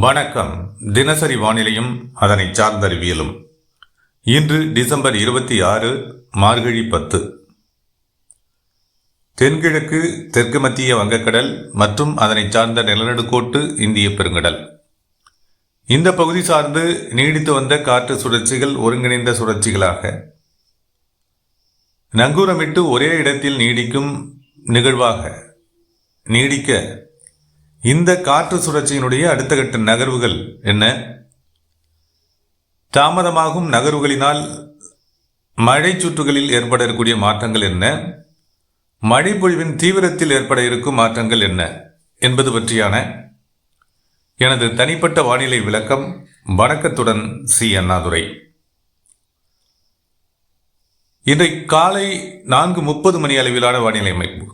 வணக்கம். தினசரி வானிலையும் அதனை சார்ந்த அறிவியலும். இன்று டிசம்பர் 26 மார்கழி 10. தென்கிழக்கு தெற்கு மத்திய வங்கக்கடல் மற்றும் அதனை சார்ந்த நிலநடுக்கோட்டு இந்திய பெருங்கடல். இந்த பகுதி சார்ந்து நீடித்து வந்த காற்று சுழற்சிகள் ஒருங்கிணைந்த சுழற்சிகளாக நங்கூரமிட்டு ஒரே இடத்தில் நீடிக்கும் நிகழ்வாக நீடிக்க இந்த காற்று சுழற்சியினுடைய அடுத்த கட்ட நகர்வுகள் என்ன? தாமதமாகும் நகர்வுகளினால் மழை சுற்றுகளில் ஏற்பட இருக்கக்கூடிய மாற்றங்கள் என்ன? மழை பொழிவின் தீவிரத்தில் ஏற்பட இருக்கும் மாற்றங்கள் என்ன என்பது பற்றியான எனது தனிப்பட்ட வானிலை விளக்கம். வணக்கத்துடன் சி. அண்ணாதுரை. இன்றைக்கு காலை 4:30 மணி அளவிலான வானிலை அமைப்பு.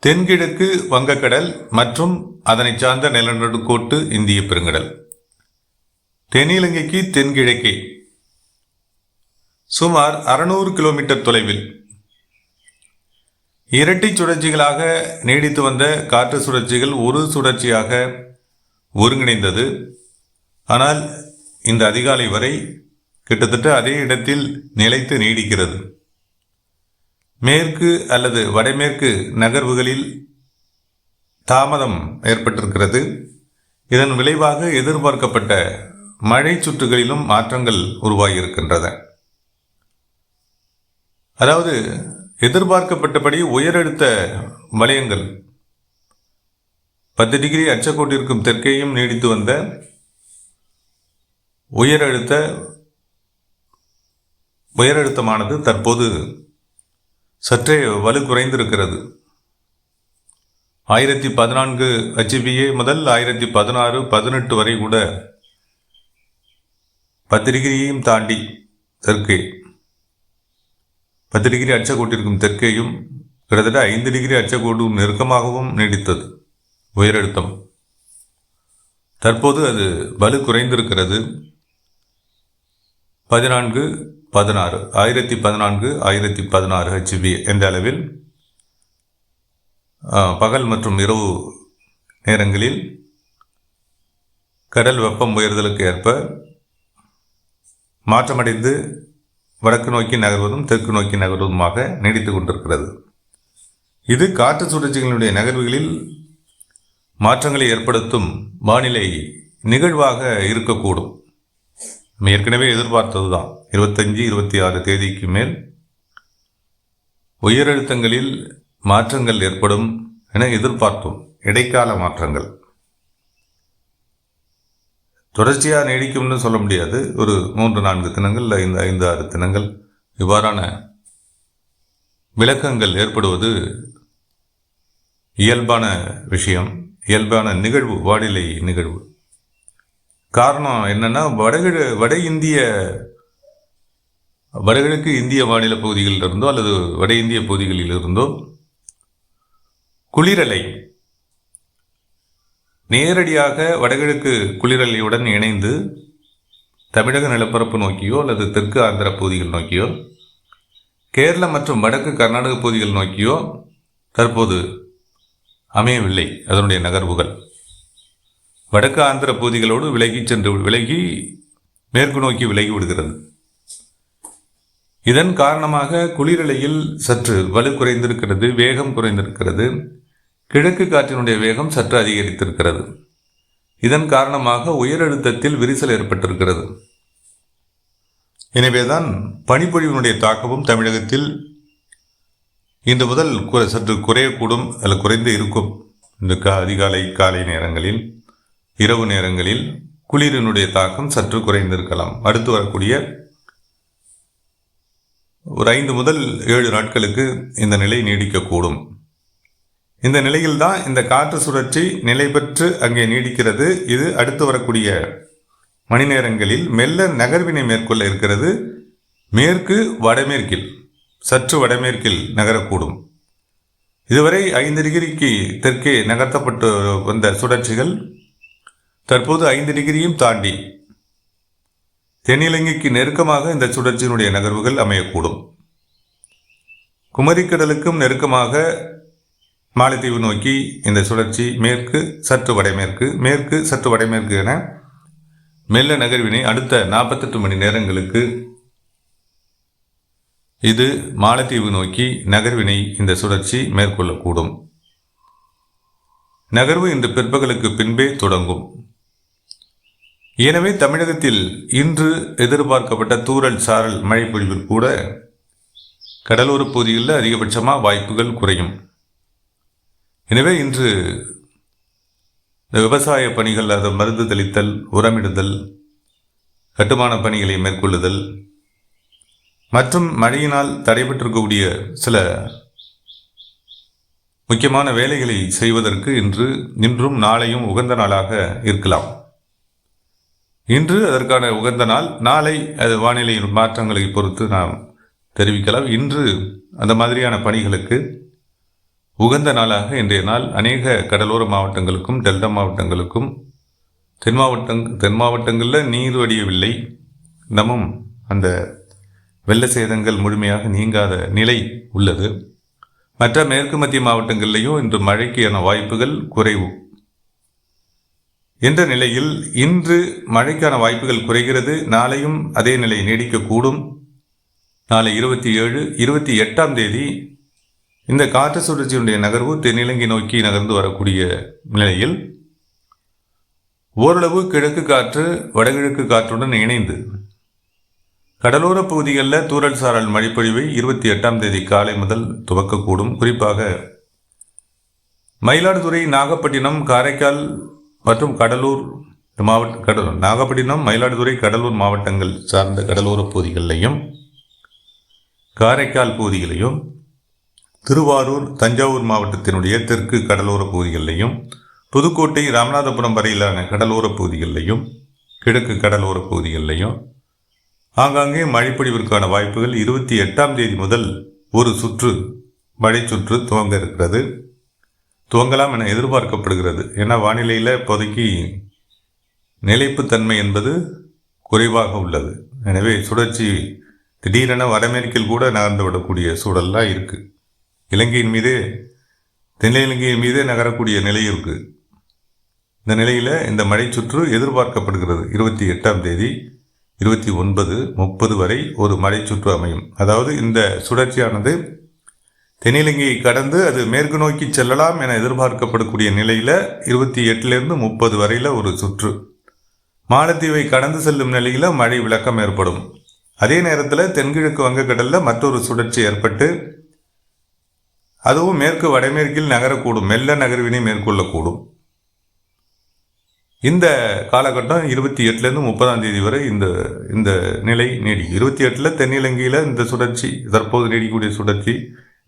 தென்கிழக்கு வங்கக்கடல் மற்றும் அதனை சார்ந்த நிலநடுக்கோட்டு இந்திய பெருங்கடல். தென்னிலங்கைக்கு தென்கிழக்கே சுமார் 600 கிலோமீட்டர் தொலைவில் இரட்டை சுழற்சிகளாக நீடித்து வந்த காற்று சுழற்சிகள் ஒரு சுழற்சியாக ஒருங்கிணைந்தது. ஆனால் இந்த அதிகாலை வரை கிட்டத்தட்ட அதே இடத்தில் நிலைத்து நீடிக்கிறது. மேற்கு அல்லது வடமேற்கு நகர்வுகளில் தாமதம் ஏற்பட்டிருக்கிறது. இதன் விளைவாக எதிர்பார்க்கப்பட்ட மழை சுற்றுகளிலும் மாற்றங்கள் உருவாகியிருக்கின்றன. அதாவது எதிர்பார்க்கப்பட்டபடி உயரழுத்த வலயங்கள் 10 டிகிரி அச்சக்கோட்டிற்கும் தெற்கேயும் நீடித்து வந்த உயரழுத்தமானது தற்போது சற்றே வலு குறைந்திருக்கிறது. 1014 HPA முதல் 1016-18 வரை கூட 10 டிகிரியையும் தாண்டி தெற்கே 10 டிகிரி அச்சக்கோட்டிற்கும் தெற்கேயும் கிட்டத்தட்ட 5 டிகிரி அச்சக்கோடும் நெருக்கமாகவும் நீடித்தது உயரழுத்தம். தற்போது அது வலு குறைந்திருக்கிறது. 1014 HPA என்ற அளவில் பகல் மற்றும் இரவு நேரங்களில் கடல் வெப்பம் உயர்தலுக்கு ஏற்ப மாற்றமடைந்து வடக்கு நோக்கி நகர்வதும் தெற்கு நோக்கி நகர்வதுமாக நீடித்து கொண்டிருக்கிறது. இது காற்று சுழற்சிகளுடைய நகர்வுகளில் மாற்றங்களை ஏற்படுத்தும் வானிலை நிகழ்வாக இருக்கக்கூடும். நம்ம ஏற்கனவே எதிர்பார்த்தது தான். 25-26 தேதிக்கு மேல் உயரழுத்தங்களில் மாற்றங்கள் ஏற்படும் என எதிர்பார்த்தோம். இடைக்கால மாற்றங்கள் தொடர்ச்சியாக நீடிக்கும்னு சொல்ல முடியாது. ஒரு 3-4 தினங்கள், 5-6 தினங்கள் இவ்வாறான விளக்கங்கள் ஏற்படுவது இயல்பான விஷயம், இயல்பான நிகழ்வு, வானிலை நிகழ்வு. காரணம் என்னன்னா, வடகிழக்கு இந்திய மாநில பகுதிகளில் இருந்தோ அல்லது வட இந்திய பகுதிகளில் இருந்தோ குளிரலை நேரடியாக வடகிழக்கு குளிரலையுடன் இணைந்து தமிழக நிலப்பரப்பு நோக்கியோ அல்லது தெற்கு ஆந்திர பகுதிகள் நோக்கியோ கேரள மற்றும் வடக்கு கர்நாடக பகுதிகள் நோக்கியோ தற்போது அமையவில்லை. அதனுடைய நகர்வுகள் வடக்கு ஆந்திர பகுதிகளோடு விலகி மேற்கு நோக்கி விலகி விடுகிறது. இதன் காரணமாக குளிரலையில் சற்று வலு குறைந்திருக்கிறது, வேகம் குறைந்திருக்கிறது. கிழக்கு காற்றினுடைய வேகம் சற்று அதிகரித்திருக்கிறது. இதன் காரணமாக உயரழுத்தத்தில் விரிசல் ஏற்பட்டிருக்கிறது. எனவேதான் பனிப்பொழிவினுடைய தாக்கமும் தமிழகத்தில் இன்று முதல் சற்று குறையக்கூடும் அல்லது குறைந்து இருக்கும். இந்த அதிகாலை காலை நேரங்களில் இரவு நேரங்களில் குளிரினுடைய தாக்கம் சற்று குறைந்திருக்கலாம். அடுத்து வரக்கூடிய ஒரு 5 முதல் 7 நாட்களுக்கு இந்த நிலை நீடிக்கக்கூடும். இந்த நிலையில்தான் இந்த காற்று சுழற்சி நிலை பெற்று அங்கே நீடிக்கிறது. இது அடுத்து வரக்கூடிய மணி நேரங்களில் மெல்ல நகர்வினை மேற்கொள்ள இருக்கிறது. மேற்கு வடமேற்கில் சற்று வடமேற்கில் நகரக்கூடும். இதுவரை 5 டிகிரிக்கு தெற்கே நகர்த்தப்பட்டு வந்த சுழற்சிகள் தற்போது 5 டிகிரியும் தாண்டி தென்னிலங்கைக்கு நெருக்கமாக இந்த சுழற்சியினுடைய நகர்வுகள் அமையக்கூடும். குமரிக்கடலுக்கும் நெருக்கமாக மாலத்தீவு நோக்கி இந்த சுழற்சி மேற்கு சற்று வடமேற்கு, மேற்கு சற்று வடமேற்கு என மெல்ல நகர்வினை அடுத்த 48 மணி நேரங்களுக்கு இது மாலத்தீவு நோக்கி நகர்வினை இந்த சுழற்சி மேற்கொள்ளக்கூடும். நகர்வு இன்று பிற்பகலுக்கு பின்பே தொடங்கும். எனவே தமிழகத்தில் இன்று எதிர்பார்க்கப்பட்ட தூறல் சாரல் மழை பொழிவில் கூட கடலோர பகுதிகளில் அதிகபட்சமாக வாய்ப்புகள் குறையும். எனவே இன்று விவசாய பணிகள், அது மருந்து தெளித்தல், உரமிடுதல், கட்டுமான பணிகளை மேற்கொள்ளுதல் மற்றும் மழையினால் தடைபட்டிருக்கக்கூடிய சில முக்கியமான வேலைகளை செய்வதற்கு இன்றும் நாளையும் உகந்த நாளாக இருக்கலாம். இன்று அதற்கான உகந்த நாள், நாளை அது வானிலை மாற்றங்களை பொறுத்து நாம் தெரிவிக்கலாம். இன்று அந்த மாதிரியான பணிகளுக்கு உகந்த நாளாக இன்றைய நாள் அநேக கடலோர மாவட்டங்களுக்கும் டெல்டா மாவட்டங்களுக்கும் தென் மாவட்டங்களில் நீர் வடியவில்லை, இன்னமும் அந்த வெள்ள சேதங்கள் முழுமையாக நீங்காத நிலை உள்ளது. மற்ற மேற்கு மத்திய மாவட்டங்களிலேயும் இன்று மழைக்கான வாய்ப்புகள் குறைவு என்ற நிலையில் இன்று மழைக்கான வாய்ப்புகள் குறைகிறது. நாளையும் அதே நிலை நீடிக்கக்கூடும். நாளை 27, 28ஆம் தேதி இந்த காற்று சுழற்சியினுடைய நகர்வு தென்னிலங்கை நோக்கி நகர்ந்து வரக்கூடிய நிலையில் ஓரளவு கிழக்கு காற்று வடகிழக்கு காற்றுடன் இணைந்து கடலோர பகுதிகளில் தூறல் சாரல் மழைப்பொழிவை 28ஆம் தேதி காலை முதல் துவக்கக்கூடும். குறிப்பாக மயிலாடுதுறை, நாகப்பட்டினம், காரைக்கால் மற்றும் கடலூர் நாகப்பட்டினம், மயிலாடுதுறை, கடலூர் மாவட்டங்கள் சார்ந்த கடலோர பகுதிகளிலையும், காரைக்கால் பகுதிகளையும், திருவாரூர், தஞ்சாவூர் மாவட்டத்தினுடைய தெற்கு கடலோர பகுதிகளிலையும், புதுக்கோட்டை, ராமநாதபுரம் வரையிலான கடலோர பகுதிகளிலையும், கிழக்கு கடலோர பகுதிகளிலையும் ஆங்காங்கே மழைப்பொழிவிற்கான வாய்ப்புகள் 28ஆம் தேதி முதல் ஒரு சுற்று மழை சுற்று துவங்க இருக்கிறது. துவங்கலாம் என எதிர்பார்க்கப்படுகிறது. ஏன்னா வானிலையில் இப்போதைக்கு நிலைப்புத்தன்மை என்பது குறைவாக உள்ளது. எனவே சுழற்சி திடீரென வடமேற்கில் கூட நகர்ந்து விடக்கூடிய சூழல்லாம் இருக்குது. இலங்கையின் மீதே, தென் இலங்கையின் மீதே நகரக்கூடிய நிலை இருக்குது. இந்த நிலையில் இந்த மழை சுற்று எதிர்பார்க்கப்படுகிறது. 28ஆம் தேதி 29, 30 வரை ஒரு மழை சுற்று அமையும். அதாவது இந்த சுழற்சியானது தென்னிலங்கையை கடந்து அது மேற்கு நோக்கி செல்லலாம் என எதிர்பார்க்கப்படக்கூடிய நிலையில் 28லிருந்து 30 வரையில் ஒரு சுற்று மாலத்தீவை கடந்து செல்லும் நிலையில் மழை விளக்கம் ஏற்படும். அதே நேரத்தில் தென்கிழக்கு வங்கக்கடலில் மற்றொரு சுழற்சி ஏற்பட்டு அதுவும் மேற்கு வடமேற்கில் நகரக்கூடும், மெல்ல நகர்வினை மேற்கொள்ளக்கூடும். இந்த காலகட்டம் 28லேருந்து 30ஆம் தேதி வரை இந்த நிலை நீடிக்கும். 28 தென்னிலங்கையில் இந்த சுழற்சி, தற்போது நீடிக்கக்கூடிய சுழற்சி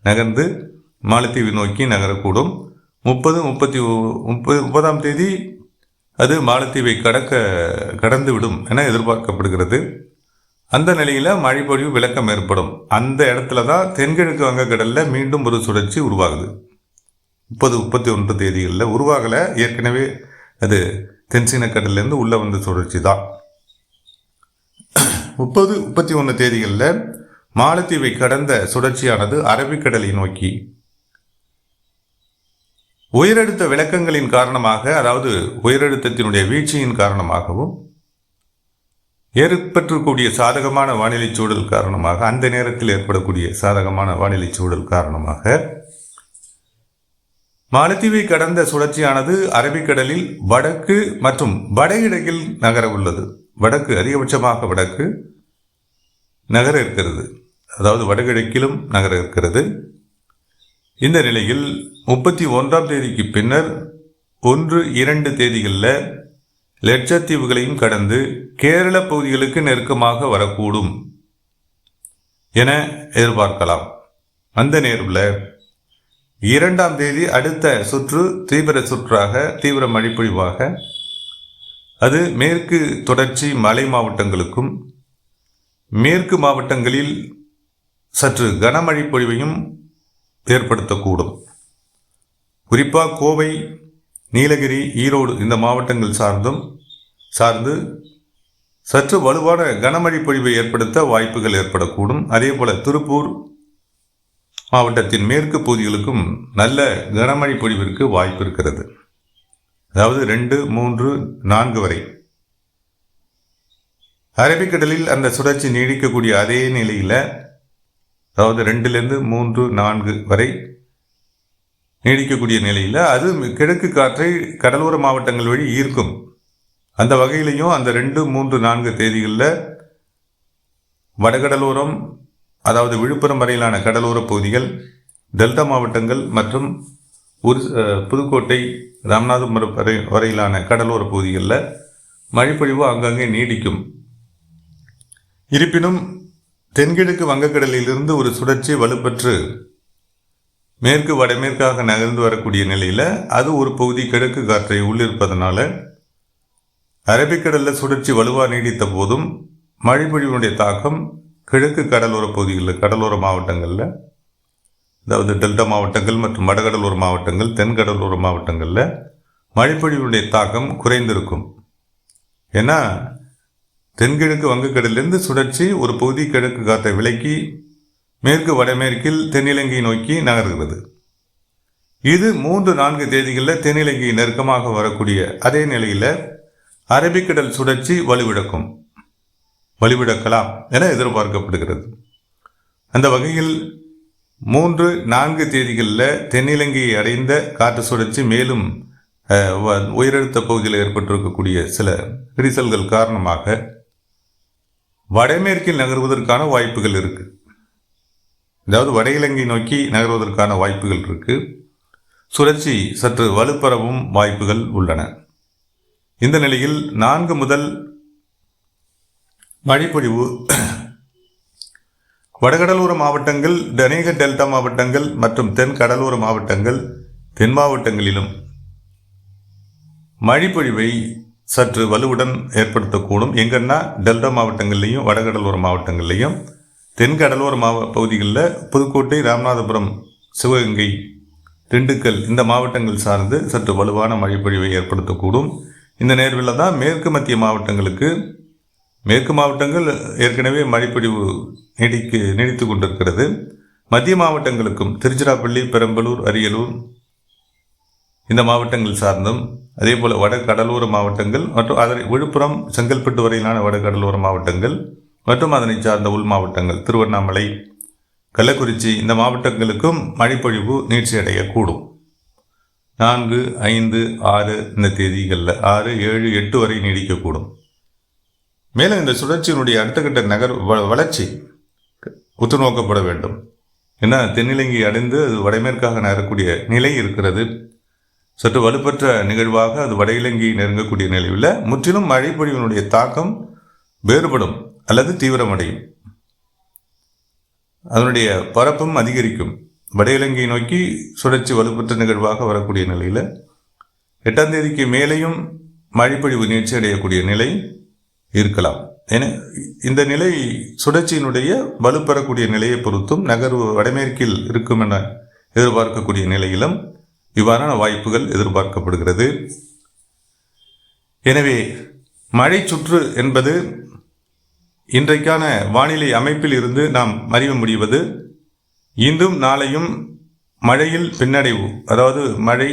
நகர்ந்து மாலத்தீவை நோக்கி நகரக்கூடும். 30ஆம் தேதி அது மாலத்தீவை கடந்து விடும் என எதிர்பார்க்கப்படுகிறது. அந்த நிலையில் மழை பொழிவு விளக்கம் ஏற்படும். அந்த இடத்துல தான் தென்கிழக்கு வங்கக்கடலில் மீண்டும் ஒரு சுழற்சி உருவாகுது. 30, 31 தேதிகளில் உருவாகலை. ஏற்கனவே அது தென்சீன கடல்லேருந்து உள்ளே வந்த சுழற்சி தான். 30, 31 தேதிகளில் மாலத்தீவை கடந்த சுழற்சியானது அரபிக்கடலை நோக்கி உயரழுத்த விளக்கங்களின் காரணமாக, அதாவது உயரழுத்தத்தினுடைய வீழ்ச்சியின் காரணமாகவும் ஏற்பட்டிருக்கக்கூடிய சாதகமான வானிலை சூழல் காரணமாக, அந்த நேரத்தில் ஏற்படக்கூடிய சாதகமான வானிலை சூழல் காரணமாக மாலத்தீவை கடந்த சுழற்சியானது அரபிக்கடலில் வடக்கு மற்றும் வடகிழக்கில் நகர உள்ளது. வடக்கு, அதிகபட்சமாக வடக்கு நகர இருக்கிறது. அதாவது வடகிழக்கிலும் நகர இருக்கிறது. இந்த நிலையில் 31ஆம் தேதிக்கு பின்னர் 1, 2 தேதிகளில் லட்சத்தீவுகளையும் கடந்து கேரள பகுதிகளுக்கு நெருக்கமாக வரக்கூடும் என எதிர்பார்க்கலாம். அந்த நேரத்தில் 2ஆம் தேதி அடுத்த சுற்று தீவிர சுற்றாக, தீவிர மழைப்பொழிவாக அது மேற்கு தொடர்ச்சி மலை மாவட்டங்களுக்கும் மேற்கு மாவட்டங்களில் சற்று கனமழை பொழிவையும் ஏற்படுத்தக்கூடும். குறிப்பாக கோவை, நீலகிரி, ஈரோடு இந்த மாவட்டங்கள் சார்ந்து சற்று வலுவான கனமழை பொழிவை ஏற்படுத்த வாய்ப்புகள் ஏற்படக்கூடும். அதே போல திருப்பூர், மாவட்டத்தின் மேற்கு பகுதிகளுக்கும் நல்ல கனமழை பொழிவிற்கு வாய்ப்பு இருக்கிறது. அதாவது 2, 3, 4 வரை. அரபிக்கடலில் அந்த சுழற்சி நீடிக்கக்கூடிய அதே நிலையில், அதாவது 2லேருந்து 3, 4 வரை நீடிக்கக்கூடிய நிலையில் அது கிழக்கு காற்றை கடலோர மாவட்டங்கள் வழி ஈர்க்கும். அந்த வகையிலையும் அந்த 2, 3, 4 தேதிகளில் வடகடலோரம், அதாவது விழுப்புரம் வரையிலான கடலோர பகுதிகள், டெல்டா மாவட்டங்கள் மற்றும் புதுக்கோட்டை, ராமநாதபுரம் வரையிலான கடலோர பகுதிகளில் மழைப்பொழிவு அங்கங்கே நீடிக்கும். இருப்பினும் தென்கிழக்கு வங்கக்கடலிலிருந்து ஒரு சுழற்சி வலுப்பெற்று மேற்கு வடமேற்காக நகர்ந்து வரக்கூடிய நிலையில் அது ஒரு பகுதி கிழக்கு காற்றை உள்ளிருப்பதனால அரபிக்கடலில் சுழற்சி வலுவாக நீடித்த போதும் மழைப்பொழிவினுடைய தாக்கம் கிழக்கு கடலோர பகுதிகளில், கடலோர மாவட்டங்களில், அதாவது டெல்டா மாவட்டங்கள் மற்றும் வடகடலோர மாவட்டங்கள், தென்கடலோர மாவட்டங்களில் மழைப்பொழிவுடைய தாக்கம் குறைந்திருக்கும். ஏன்னா தென்கிழக்கு வங்கக்கடலிலிருந்து சுழற்சி ஒரு பகுதி கிழக்கு காற்றை விலக்கி மேற்கு வடமேற்கில் தென்னிலங்கை நோக்கி நகர்கிறது. இது 3, 4 தேதிகளில் தென்னிலங்கை நெருக்கமாக வரக்கூடிய அதே நிலையில் அரபிக்கடல் சுழற்சி வலுவிழக்கலாம் என எதிர்பார்க்கப்படுகிறது. அந்த வகையில் 3, 4 தேதிகளில் தென்னிலங்கையை அடைந்த காற்று சுழற்சி மேலும் உயரழுத்த பகுதியில் ஏற்பட்டிருக்கக்கூடிய சில விரிசல்கள் காரணமாக வடமேற்கில் நகர்வதற்கான வாய்ப்புகள் இருக்கு. அதாவது வட இலங்கை நோக்கி நகர்வதற்கான வாய்ப்புகள் இருக்கு. சுழற்சி சற்று வலுப்பெறவும் வாய்ப்புகள் உள்ளன. இந்த நிலையில் 4 முதல் மழைப்பொழிவு வடகடலோர மாவட்டங்கள், அநேக டெல்டா மாவட்டங்கள் மற்றும் தென் கடலோர மாவட்டங்கள், தென் மாவட்டங்களிலும் மழைப்பொழிவை சற்று வலுவுடன் ஏற்படுத்தக்கூடும். எங்கன்னா டெல்டா மாவட்டங்கள்லையும் வடகடலோர மாவட்டங்கள்லையும், தென் கடலோர பகுதிகளில் புதுக்கோட்டை, ராமநாதபுரம், சிவகங்கை, திண்டுக்கல் இந்த மாவட்டங்கள் சார்ந்து சற்று வலுவான மழைப்பொழிவை ஏற்படுத்தக்கூடும். இந்த நேர்வில் தான் மேற்கு மத்திய மாவட்டங்களுக்கு, மேற்கு மாவட்டங்கள் ஏற்கனவே மழைப்பொழிவு நீடித்து கொண்டிருக்கிறது. மத்திய மாவட்டங்களுக்கும் திருச்சிராப்பள்ளி, பெரம்பலூர், அரியலூர் இந்த மாவட்டங்கள் சார்ந்தும், அதே போல் வட கடலோர மாவட்டங்கள் மற்றும் அதனை விழுப்புரம், செங்கல்பட்டு வரையிலான வட கடலோர மாவட்டங்கள் மற்றும் அதனை சார்ந்த உள் மாவட்டங்கள் திருவண்ணாமலை, கள்ளக்குறிச்சி இந்த மாவட்டங்களுக்கும் மழைப்பொழிவு நீட்சியடையக்கூடும். 4, 5, 6 இந்த தேதிகளில் 6, 7, 8 வரை நீடிக்கக்கூடும். மேலும் இந்த சுழற்சியினுடைய அடுத்த கட்ட வளர்ச்சி உற்று நோக்கப்பட வேண்டும். ஏன்னா தென்னிலங்கை அடைந்து அது வடமேற்காக நகரக்கூடிய நிலை இருக்கிறது. சற்று வலுப்பெற்ற நிகழ்வாக அது வட இலங்கை நெருங்கக்கூடிய நிலையில் முற்றிலும் மழைப்பொழிவினுடைய தாக்கம் வேறுபடும் அல்லது தீவிரமடையும். அதனுடைய பரப்பும் அதிகரிக்கும். வட இலங்கை நோக்கி சுழற்சி வலுப்பெற்ற நிகழ்வாக வரக்கூடிய நிலையில் 8ஆம் தேதிக்கு மேலேயும் மழைப்பொழிவு நீட்சி அடையக்கூடிய நிலை இருக்கலாம். என இந்த நிலை சுழற்சியினுடைய வலுப்பெறக்கூடிய நிலையை பொறுத்தும் நகர்வு வடமேற்கில் இருக்கும் என எதிர்பார்க்கக்கூடிய நிலையிலும் இவ்வாறான வாய்ப்புகள் எதிர்பார்க்கப்படுகிறது. எனவே மழை சுற்று என்பது இன்றைக்கான வானிலை அமைப்பில் இருந்து நாம் அறிய முடிவது, இன்றும் நாளையும் மழையில் பின்னடைவு, அதாவது மழை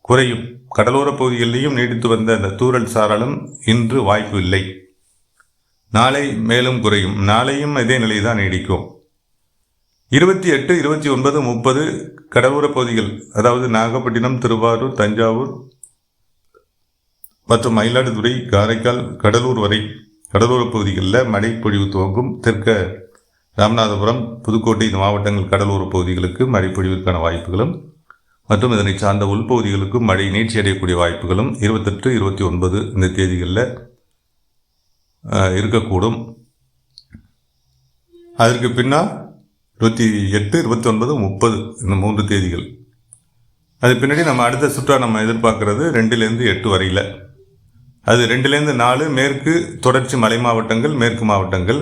குறையும். கடலோர பகுதிகளிலேயும் நீடித்து வந்த அந்த தூறல் சாரலும் இன்று வாய்ப்பு இல்லை. நாளை மேலும் குறையும். நாளையும் இதே நிலைதான் நீடிக்கும். 28, 29, 30 கடலோர பகுதிகள், அதாவது நாகப்பட்டினம், திருவாரூர், தஞ்சாவூர் மற்றும் மயிலாடுதுறை, காரைக்கால், கடலூர் வரை கடலோர பகுதிகளில் மழை பொழிவு துவங்கும். தெற்க ராமநாதபுரம், புதுக்கோட்டை இந்த மாவட்டங்கள் கடலோர பகுதிகளுக்கு மழை பொழிவிற்கான வாய்ப்புகளும் மற்றும் இதனை சார்ந்த உள்பகுதிகளுக்கும் மழை நீட்சி அடையக்கூடிய வாய்ப்புகளும் 28, 29 இந்த தேதிகளில் இருக்கக்கூடும். அதற்கு பின்னால் 28, 29, 30 இந்த 3 தேதிகள். அது பின்னாடி நம்ம அடுத்த சுற்றா நம்ம எதிர்பார்க்கறது 2லேருந்து 8 வரையில். அது 2லேருந்து 4 மேற்கு தொடர்ச்சி மலை மாவட்டங்கள், மேற்கு மாவட்டங்கள்.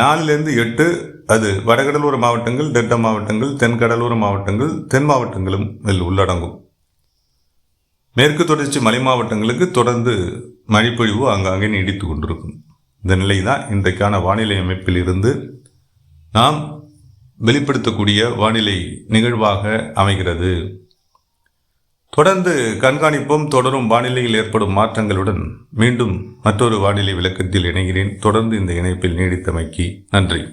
4லேருந்து 8 அது வடகடலோர மாவட்டங்கள், டெல்டா மாவட்டங்கள், தென் கடலோர மாவட்டங்கள், தென் மாவட்டங்களும் இதில் உள்ளடங்கும். மேற்கு தொடர்ச்சி மலை மாவட்டங்களுக்கு தொடர்ந்து மழைப்பொழிவு அங்கங்கே நீடித்து கொண்டிருக்கும். இந்த நிலை தான் இன்றைக்கான வானிலை அமைப்பில் இருந்து நாம் வெளிப்படுத்தக்கூடிய வானிலை நிகழ்வாக அமைகிறது. தொடர்ந்து கண்காணிப்போம். தொடரும் வானிலையில் ஏற்படும் மாற்றங்களுடன் மீண்டும் மற்றொரு வானிலை விளக்கத்தில் இணைகிறேன். தொடர்ந்து இந்த இணைப்பில் நீடித்தமைக்கு நன்றி.